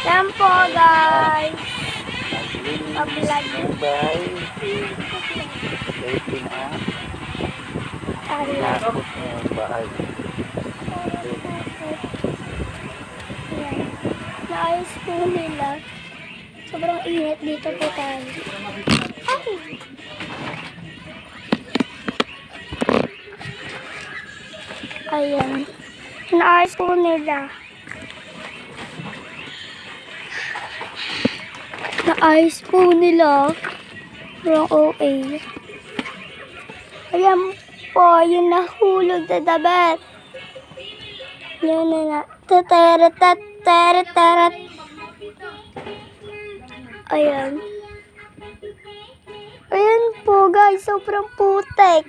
Yan po, guys. Pag-vlog. Bye. Ready na. Nakot mo yung bahay. Yan. Naayos po nila. Sobrang init dito po tayo. Ay! Ayan. Naayos po nila. Naayos po nila. Sobrang OA. Ayan po, yung nahulog na dabat. Yun na. Tateret. Ayan. Ayan po guys, sobrang putek.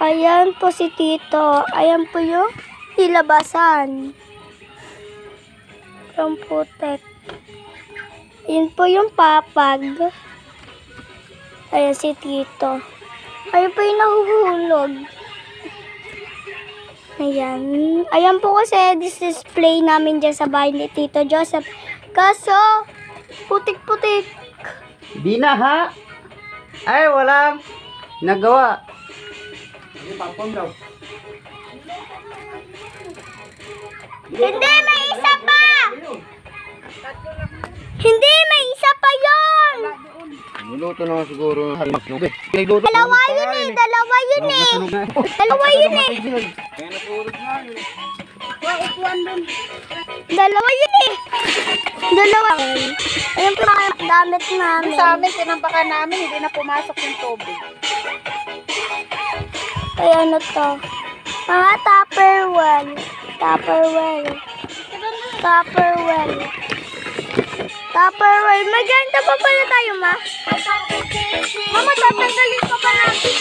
Ayan po si Tito. Ayan po yung hilabasan. Sobrang putek. Ayan po yung papag. Ayan si Tito. Ayan po yung nahuhulog. Ayan. Ayan po kasi display namin dyan sa bahay ni Tito Joseph. Kaso, putik-putik. Di na ha? Ay, walang nagawa. Hindi, may isa pa! Hindi, may isa pa yun! Niluto na siguro. Dalawa yun eh! Dalawa yun eh! Dalawa yun eh! Dalawa yun eh! Dalawa. Ayun po mga damit namin. Sa amin, tinampakan namin, hindi na pumasok yung tubig. Ay, ano to? Mga Tupperware. Tupperware. Tupperware. Tupperware. Maganda pa pala tayo, ma? Mama, tatanggalin pa ba natin